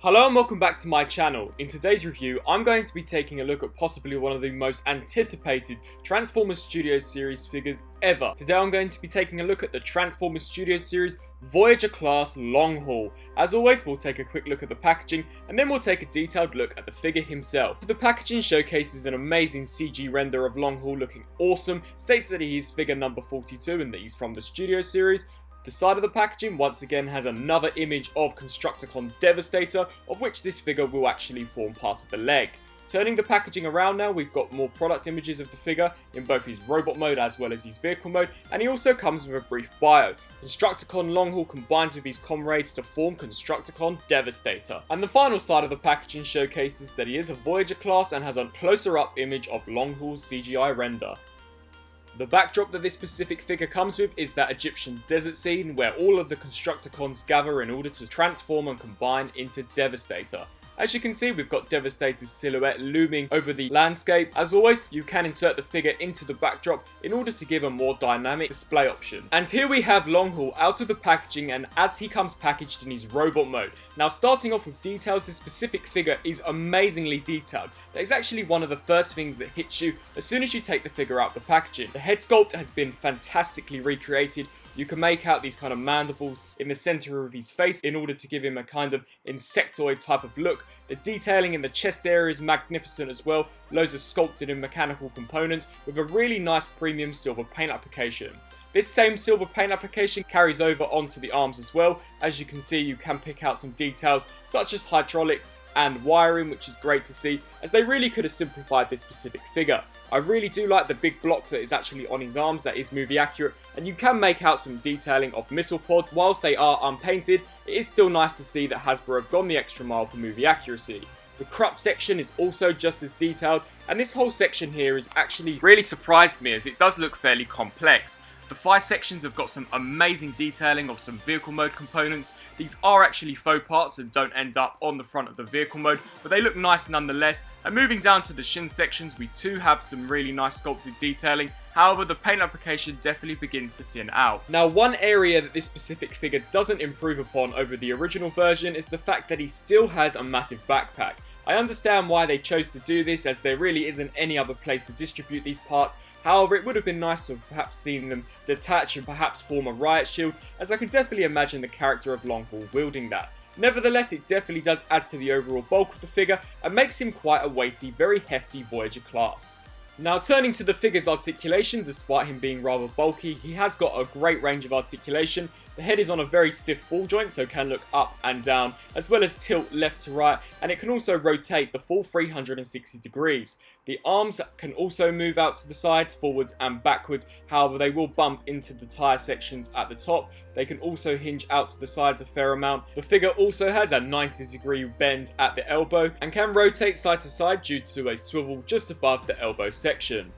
Hello and welcome back to my channel. In today's review, I'm going to be taking a look at possibly one of the most anticipated Transformers Studios series figures ever. Today I'm going to be taking a look at the Transformers Studios series Voyager class long haul. As always, we'll take a quick look at the packaging and then we'll take a detailed look at the figure himself. The packaging showcases an amazing CG render of long haul looking awesome, states that he is figure number 42 and that he's from the Studio series. The side of the packaging once again has another image of Constructicon Devastator, of which this figure will actually form part of the leg. Turning the packaging around now, we've got more product images of the figure in both his robot mode as well as his vehicle mode, and he also comes with a brief bio. Constructicon Longhaul combines with his comrades to form Constructicon Devastator. And the final side of the packaging showcases that he is a Voyager class and has a closer up image of Longhaul's CGI render. The backdrop that this specific figure comes with is that Egyptian desert scene where all of the Constructicons gather in order to transform and combine into Devastator. As you can see, we've got Devastator's silhouette looming over the landscape. As always, you can insert the figure into the backdrop in order to give a more dynamic display option. And here we have Longhaul out of the packaging and as he comes packaged in his robot mode. Now starting off with details, this specific figure is amazingly detailed. That is actually one of the first things that hits you as soon as you take the figure out of the packaging. The head sculpt has been fantastically recreated. You can make out these kind of mandibles in the center of his face in order to give him a kind of insectoid type of look. The detailing in the chest area is magnificent as well, loads of sculpted and mechanical components with a really nice premium silver paint application. This same silver paint application carries over onto the arms as well. As you can see, you can pick out some details such as hydraulics and wiring, which is great to see, as they really could have simplified this specific figure. I really do like the big block that is actually on his arms, that is movie accurate, and you can make out some detailing of missile pods. Whilst they are unpainted, it is still nice to see that Hasbro have gone the extra mile for movie accuracy. The crutch section is also just as detailed, and this whole section here has actually really surprised me as it does look fairly complex. The thigh sections have got some amazing detailing of some vehicle mode components. These are actually faux parts and don't end up on the front of the vehicle mode, but they look nice nonetheless. And moving down to the shin sections, we too have some really nice sculpted detailing. However, the paint application definitely begins to thin out. Now, one area that this specific figure doesn't improve upon over the original version is the fact that he still has a massive backpack. I understand why they chose to do this, as there really isn't any other place to distribute these parts. However, it would have been nice to have perhaps seen them detach and perhaps form a riot shield, as I can definitely imagine the character of Longhaul wielding that. Nevertheless, it definitely does add to the overall bulk of the figure and makes him quite a weighty, very hefty Voyager class. Now turning to the figure's articulation, despite him being rather bulky, he has got a great range of articulation. The head is on a very stiff ball joint, so can look up and down, as well as tilt left to right, and it can also rotate the full 360 degrees. The arms can also move out to the sides, forwards and backwards, however they will bump into the tyre sections at the top. They can also hinge out to the sides a fair amount. The figure also has a 90-degree bend at the elbow, and can rotate side to side due to a swivel just above the elbow section.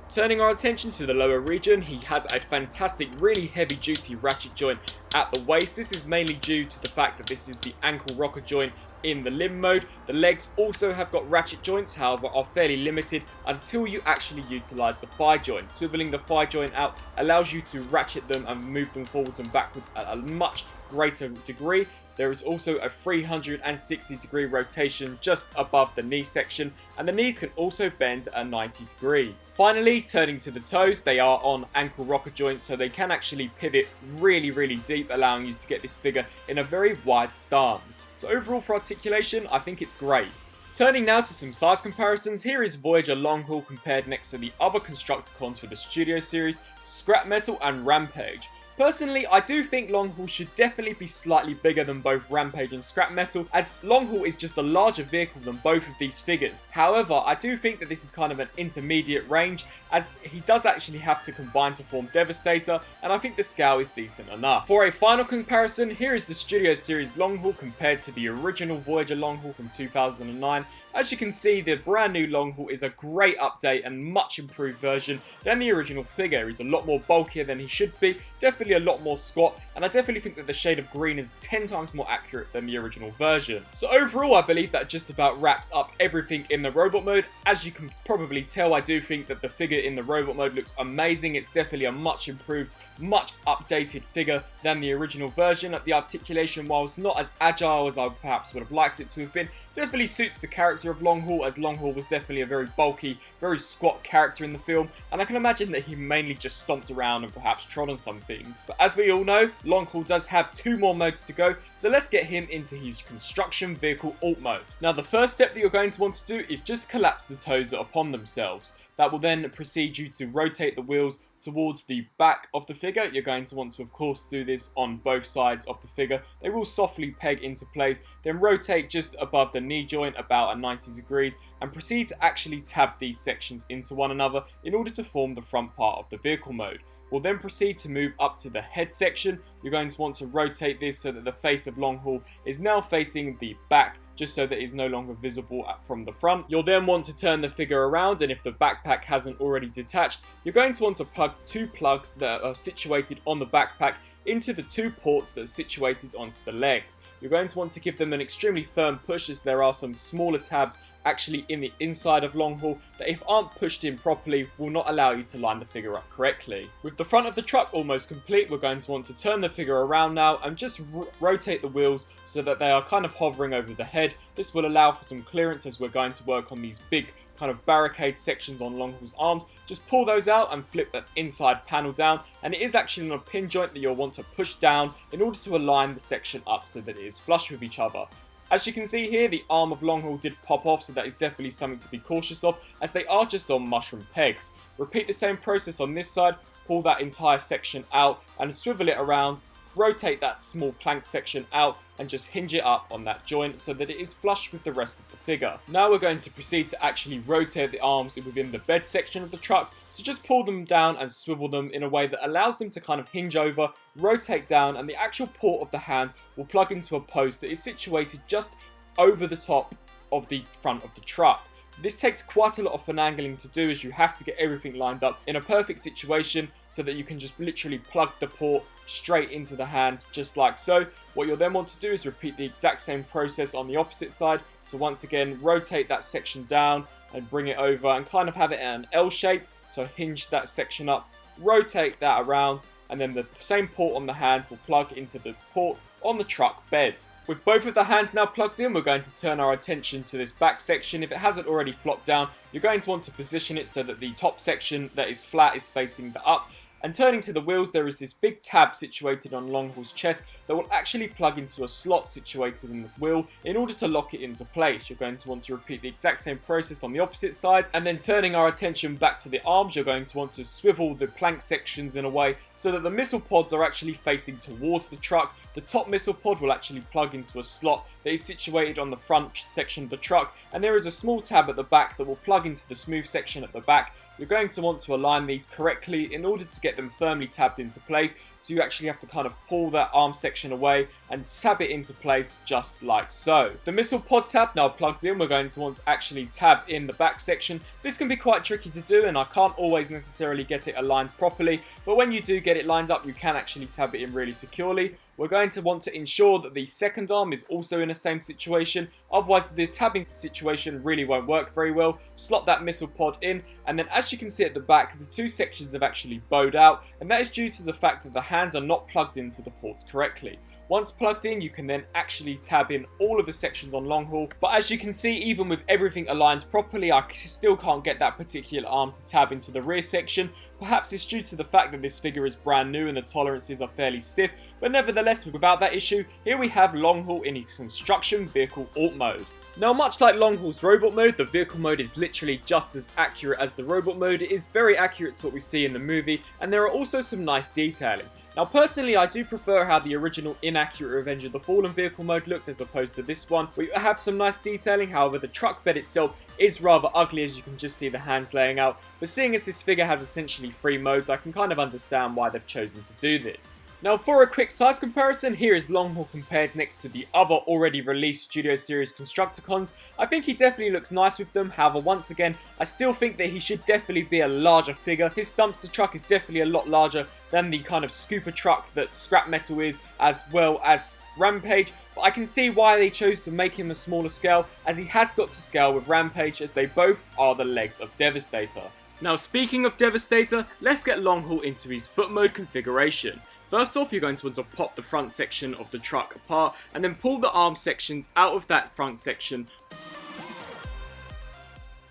Turning our attention to the lower region, he has a fantastic, really heavy duty ratchet joint at the waist. This is mainly due to the fact that this is the ankle rocker joint in the limb mode. The legs also have got ratchet joints, however are fairly limited until you actually utilise the thigh joint. Swiveling the thigh joint out allows you to ratchet them and move them forwards and backwards at a much greater degree. There is also a 360 degree rotation just above the knee section, and the knees can also bend at 90 degrees. Finally, turning to the toes, they are on ankle rocker joints, so they can actually pivot really deep, allowing you to get this figure in a very wide stance. So overall for articulation, I think it's great. Turning now to some size comparisons, here is Voyager Longhaul compared next to the other Constructicons for the Studio series, Scrap Metal and Rampage. Personally, I do think Longhaul should definitely be slightly bigger than both Rampage and Scrap Metal, as Longhaul is just a larger vehicle than both of these figures. However, I do think that this is kind of an intermediate range, as he does actually have to combine to form Devastator, and I think the scale is decent enough. For a final comparison, here is the Studio Series Longhaul compared to the original Voyager Longhaul from 2009. As you can see, the brand new Longhaul is a great update and much improved version than the original figure. He's a lot more bulkier than he should be, definitely a lot more squat, and I definitely think that the shade of green is 10 times more accurate than the original version. So overall, I believe that just about wraps up everything in the robot mode. As you can probably tell, I do think that the figure in the robot mode looks amazing. It's definitely a much improved, much updated figure than the original version. The articulation, whilst not as agile as I perhaps would have liked it to have been, definitely suits the character of Longhaul, as Longhaul was definitely a very bulky, very squat character in the film, and I can imagine that he mainly just stomped around and perhaps trod on some things. But as we all know, Longhaul does have 2 more modes to go, so let's get him into his construction vehicle alt mode. Now the first step that you're going to want to do is just collapse the toes upon themselves. That will then proceed you to rotate the wheels towards the back of the figure. You're going to want to, of course, do this on both sides of the figure. They will softly peg into place, then rotate just above the knee joint about at 90 degrees and proceed to actually tab these sections into one another in order to form the front part of the vehicle mode. We'll then proceed to move up to the head section. You're going to want to rotate this so that the face of Longhaul is now facing the back, just so that it's no longer visible from the front. You'll then want to turn the figure around, and if the backpack hasn't already detached, you're going to want to plug 2 plugs that are situated on the backpack into the 2 ports that are situated onto the legs. You're going to want to give them an extremely firm push, as there are some smaller tabs actually in the inside of Longhaul that, if aren't pushed in properly, will not allow you to line the figure up correctly. With the front of the truck almost complete, we're going to want to turn the figure around now and just rotate the wheels so that they are kind of hovering over the head. This will allow for some clearance as we're going to work on these big kind of barricade sections on Longhaul's arms. Just pull those out and flip that inside panel down, and it is actually on a pin joint that you'll want to push down in order to align the section up so that it is flush with each other. As you can see here, the arm of Longhaul did pop off, so that is definitely something to be cautious of, as they are just on mushroom pegs. Repeat the same process on this side, pull that entire section out and swivel it around, rotate that small plank section out and just hinge it up on that joint so that it is flush with the rest of the figure. Now we're going to proceed to actually rotate the arms within the bed section of the truck, so just pull them down and swivel them in a way that allows them to kind of hinge over, rotate down, and the actual port of the hand will plug into a post that is situated just over the top of the front of the truck. This takes quite a lot of finagling to do, as you have to get everything lined up in a perfect situation so that you can just literally plug the port straight into the hand, just like so. What you'll then want to do is repeat the exact same process on the opposite side. So once again, rotate that section down and bring it over and kind of have it in an L shape. So hinge that section up, rotate that around, and then the same port on the hand will plug into the port on the truck bed. With both of the hands now plugged in, we're going to turn our attention to this back section. If it hasn't already flopped down, you're going to want to position it so that the top section that is flat is facing the up. And turning to the wheels, there is this big tab situated on Longhaul's chest that will actually plug into a slot situated in the wheel in order to lock it into place. You're going to want to repeat the exact same process on the opposite side, and then turning our attention back to the arms, you're going to want to swivel the plank sections in a way so that the missile pods are actually facing towards the truck. The top missile pod will actually plug into a slot that is situated on the front section of the truck, and there is a small tab at the back that will plug into the smooth section at the back. You're going to want to align these correctly in order to get them firmly tabbed into place, so you actually have to kind of pull that arm section away and tab it into place just like so. The missile pod tab now plugged in, we're going to want to actually tab in the back section. This can be quite tricky to do, and I can't always necessarily get it aligned properly, but when you do get it lined up, you can actually tab it in really securely. We're going to want to ensure that the second arm is also in the same situation, otherwise the tabbing situation really won't work very well. Slot that missile pod in, and then as you can see at the back, the 2 sections have actually bowed out, and that is due to the fact that the hands are not plugged into the ports correctly. Once plugged in, you can then actually tab in all of the sections on Longhaul, but as you can see, even with everything aligned properly, I still can't get that particular arm to tab into the rear section. Perhaps it's due to the fact that this figure is brand new and the tolerances are fairly stiff, but nevertheless, without that issue, here we have Longhaul in his construction vehicle alt mode. Now, much like Longhaul's robot mode, the vehicle mode is literally just as accurate as the robot mode. It is very accurate to what we see in the movie, and there are also some nice detailing. Now personally, I do prefer how the original inaccurate Revenge of the Fallen vehicle mode looked as opposed to this one. We have some nice detailing, however the truck bed itself is rather ugly, as you can just see the hands laying out, but seeing as this figure has essentially 3 modes, I can kind of understand why they've chosen to do this. Now for a quick size comparison, here is Longhaul compared next to the other already released Studio Series Constructicons. I think he definitely looks nice with them, however once again, I still think that he should definitely be a larger figure. This dumpster truck is definitely a lot larger than the kind of scooper truck that Scrap Metal is, as well as Rampage, but I can see why they chose to make him a smaller scale, as he has got to scale with Rampage, as they both are the legs of Devastator. Now speaking of Devastator, let's get Longhaul into his foot mode configuration. First off, you're going to want to pop the front section of the truck apart and then pull the arm sections out of that front section.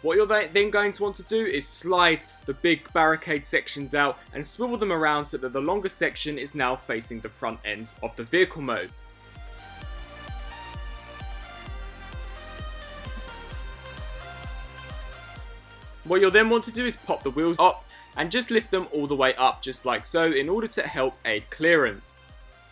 What you're then going to want to do is slide the big barricade sections out and swivel them around so that the longer section is now facing the front end of the vehicle mode. What you'll then want to do is pop the wheels up and just lift them all the way up just like so in order to help aid clearance.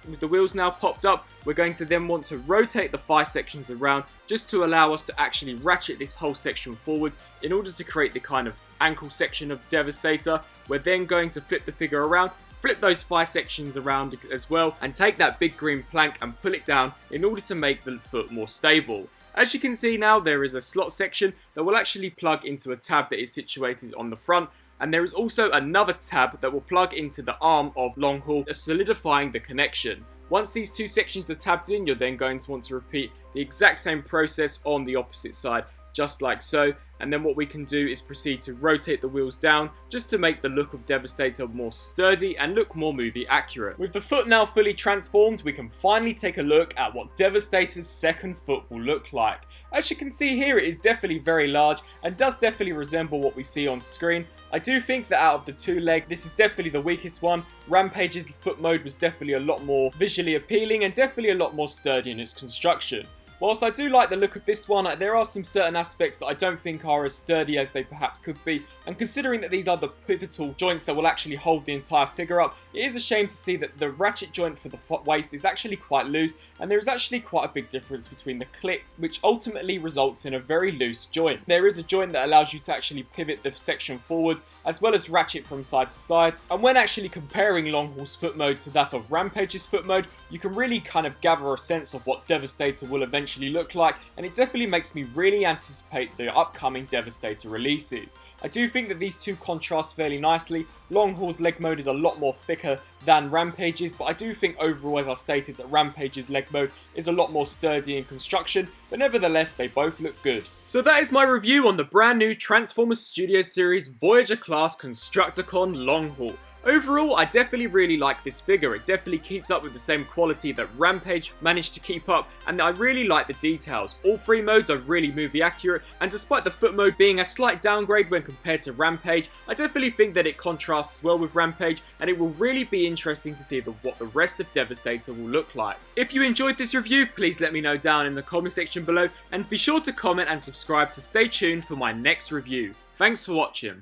With the wheels now popped up, we're going to then want to rotate the thigh sections around just to allow us to actually ratchet this whole section forward in order to create the kind of ankle section of Devastator. We're then going to flip the figure around, flip those thigh sections around as well, and take that big green plank and pull it down in order to make the foot more stable. As you can see now, there is a slot section that will actually plug into a tab that is situated on the front, and there is also another tab that will plug into the arm of Longhaul, solidifying the connection. Once these two sections are tabbed in, you're then going to want to repeat the exact same process on the opposite side, just like so. And then what we can do is proceed to rotate the wheels down just to make the look of Devastator more sturdy and look more movie accurate. With the foot now fully transformed, we can finally take a look at what Devastator's second foot will look like. As you can see here, it is definitely very large and does definitely resemble what we see on screen. I do think that out of the two legs, this is definitely the weakest one. Rampage's foot mode was definitely a lot more visually appealing and definitely a lot more sturdy in its construction. Whilst I do like the look of this one, there are some certain aspects that I don't think are as sturdy as they perhaps could be, and considering that these are the pivotal joints that will actually hold the entire figure up, it is a shame to see that the ratchet joint for the waist is actually quite loose, and there is actually quite a big difference between the clicks, which ultimately results in a very loose joint. There is a joint that allows you to actually pivot the section forwards, as well as ratchet from side to side, and when actually comparing Longhaul's foot mode to that of Rampage's foot mode, you can really kind of gather a sense of what Devastator will eventually look like, and it definitely makes me really anticipate the upcoming Devastator releases. I do think that these two contrast fairly nicely. Longhaul's leg mode is a lot more thicker than Rampage's, but I do think overall, as I stated, that Rampage's leg mode is a lot more sturdy in construction, but nevertheless they both look good. So that is my review on the brand new Transformers Studio Series Voyager class Constructicon Longhaul. Overall, I definitely really like this figure. It definitely keeps up with the same quality that Rampage managed to keep up, and I really like the details. All three modes are really movie accurate, and despite the foot mode being a slight downgrade when compared to Rampage, I definitely think that it contrasts well with Rampage, and it will really be interesting to see what the rest of Devastator will look like. If you enjoyed this review, please let me know down in the comment section below, and be sure to comment and subscribe to stay tuned for my next review. Thanks for watching.